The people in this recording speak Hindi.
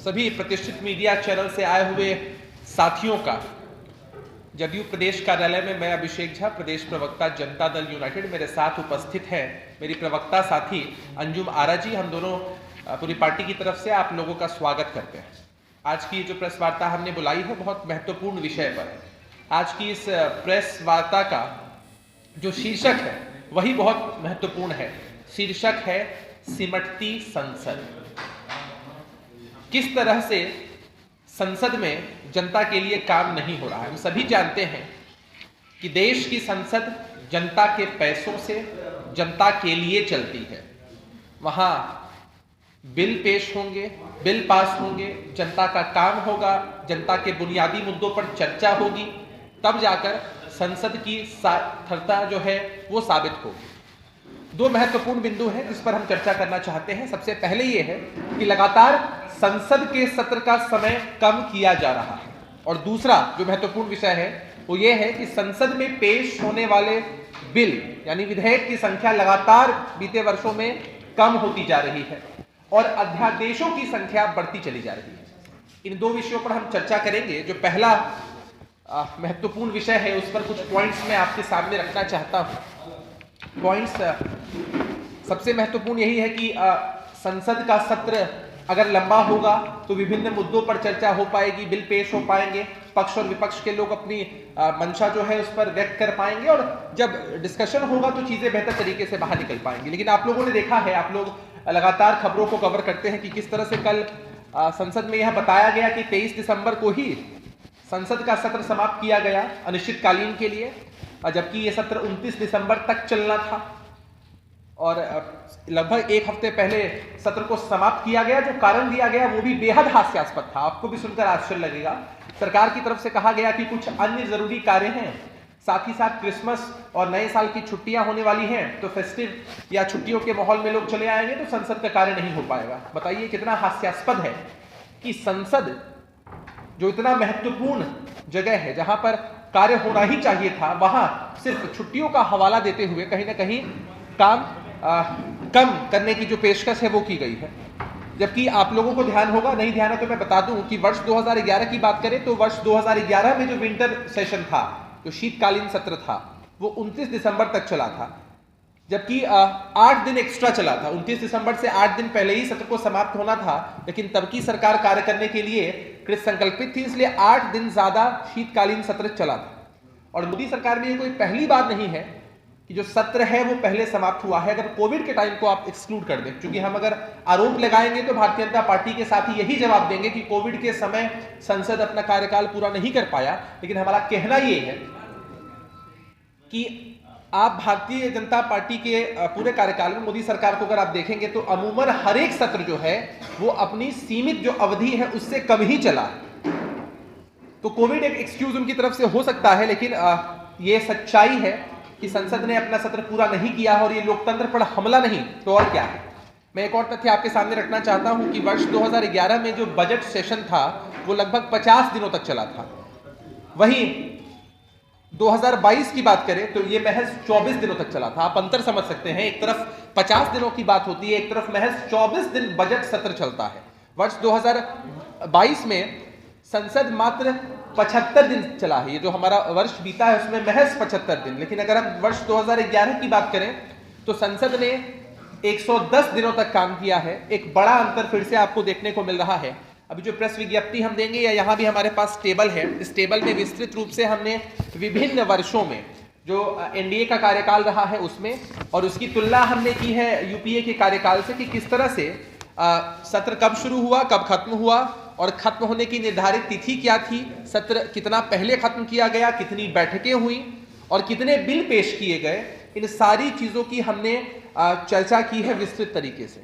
सभी प्रतिष्ठित मीडिया चैनल से आए हुए साथियों का जदयू प्रदेश कार्यालय में मैं अभिषेक झा, प्रदेश प्रवक्ता जनता दल यूनाइटेड, मेरे साथ उपस्थित हैं मेरी प्रवक्ता साथी अंजुम आरा जी। हम दोनों पूरी पार्टी की तरफ से आप लोगों का स्वागत करते हैं। आज की जो प्रेस वार्ता हमने बुलाई है बहुत महत्वपूर्ण विषय पर है। आज की इस प्रेस वार्ता का जो शीर्षक है वही बहुत महत्वपूर्ण है। शीर्षक है सिमटती संसद। किस तरह से संसद में जनता के लिए काम नहीं हो रहा है। हम सभी जानते हैं कि देश की संसद जनता के पैसों से जनता के लिए चलती है। वहां बिल पेश होंगे, बिल पास होंगे, जनता का काम होगा, जनता के बुनियादी मुद्दों पर चर्चा होगी, तब जाकर संसद की सार्थकता जो है वो साबित होगी। दो महत्वपूर्ण बिंदु हैं जिस पर हम चर्चा करना चाहते हैं। सबसे पहले ये है कि लगातार संसद के सत्र का समय कम किया जा रहा है, और दूसरा जो महत्वपूर्ण विषय है वो ये है कि संसद में पेश होने वाले बिल यानी विधेयक की संख्या लगातार बीते वर्षों में कम होती जा रही है और अध्यादेशों की संख्या बढ़ती चली जा रही है। इन दो विषयों पर हम चर्चा करेंगे। जो पहला महत्वपूर्ण विषय है उस पर कुछ पॉइंट्स मैं आपके सामने रखना चाहता हूं। पॉइंट्स सबसे महत्वपूर्ण यही है कि संसद का सत्र अगर लंबा होगा तो विभिन्न मुद्दों पर चर्चा हो पाएगी, बिल पेश हो पाएंगे, पक्ष और विपक्ष के लोग अपनी मंशा जो है उस पर व्यक्त कर पाएंगे, और जब डिस्कशन होगा तो चीजें बेहतर तरीके से बाहर निकल पाएंगी। लेकिन आप लोगों ने देखा है, आप लोग लगातार खबरों को कवर करते हैं कि किस तरह से कल संसद में यह बताया गया कि 23 दिसंबर को ही संसद का सत्र समाप्त किया गया अनिश्चितकालीन के लिए, जबकि यह सत्र 29 दिसंबर तक चलना था और लगभग एक हफ्ते पहले सत्र को समाप्त किया गया। जो कारण दिया गया वो भी बेहद हास्यास्पद था, आपको भी सुनकर आश्चर्य लगेगा। सरकार की तरफ से कहा गया कि कुछ अन्य जरूरी कार्य हैं, साथ ही साथ क्रिसमस और नए साल की छुट्टियां होने वाली हैं, तो फेस्टिव या छुट्टियों के माहौल में लोग चले आएंगे तो संसद का कार्य नहीं हो पाएगा। बताइए कितना हास्यास्पद है कि संसद जो इतना महत्वपूर्ण जगह है जहां पर कार्य होना ही चाहिए था, वहां सिर्फ छुट्टियों का हवाला देते हुए कहीं ना कहीं काम कम करने की जो पेशकश है वो की गई है। जबकि आप लोगों को ध्यान होगा, नहीं ध्यान है तो मैं बता दूं कि वर्ष 2011 की बात करें तो वर्ष 2011 में जो विंटर सेशन था, जो शीतकालीन सत्र था, वो 29 दिसंबर तक चला था, जबकि 8 दिन एक्स्ट्रा चला था। 29 दिसंबर से 8 दिन पहले ही सत्र को समाप्त होना था, लेकिन तब की सरकार कार्य करने के लिए कृत संकल्पित थी, इसलिए 8 दिन ज्यादा शीतकालीन सत्र चला था। और मोदी सरकार में ये कोई पहली बात नहीं है कि जो सत्र है वो पहले समाप्त हुआ है, अगर कोविड के टाइम को आप एक्सक्लूड कर दें। क्योंकि हम अगर आरोप लगाएंगे तो भारतीय जनता पार्टी के साथ यही जवाब देंगे कि कोविड के समय संसद अपना कार्यकाल पूरा नहीं कर पाया। लेकिन हमारा कहना ये है कि आप भारतीय जनता पार्टी के पूरे कार्यकाल में मोदी सरकार को अगर आप देखेंगे तो अमूमन हर एक सत्र जो है वो अपनी सीमित जो अवधि है उससे कम ही चला। तो कोविड एक एक्सक्यूज उनकी तरफ से हो सकता है, लेकिन ये सच्चाई है कि संसद ने अपना सत्र पूरा नहीं किया और ये लोकतंत्र पर हमला नहीं तो और क्या है। मैं एक और तथ्य आपके सामने रखना चाहता हूं कि वर्ष 2011 में जो बजट सेशन था वो लगभग 50 दिनों तक चला था। वहीं 2022 की बात करें तो ये महज 24 दिनों तक चला था। आप अंतर समझ सकते हैं, एक तरफ 50 दिनों की बात होती है, एक तरफ महज 24 दिन बजट सत्र चलता है। वर्ष 2022 में संसद मात्र 75 दिन चला है। ये जो हमारा वर्ष बीता है उसमें महज 75 दिन। लेकिन अगर हम वर्ष 2011 की बात करें तो संसद ने 110 दिनों तक काम किया है। एक बड़ा अंतर फिर से आपको देखने को मिल रहा है। अभी जो प्रेस विज्ञप्ति हम देंगे या यहाँ भी हमारे पास टेबल है, इस टेबल में विस्तृत रूप से हमने विभिन्न वर्षों में जो एनडीए का कार्यकाल रहा है उसमें और उसकी तुलना हमने की है यूपीए के कार्यकाल से कि किस तरह से सत्र कब शुरू हुआ, कब खत्म हुआ और खत्म होने की निर्धारित तिथि क्या थी, सत्र कितना पहले खत्म किया गया, कितनी बैठकें हुई और कितने बिल पेश किए गए। इन सारी चीजों की हमने चर्चा की है विस्तृत तरीके से।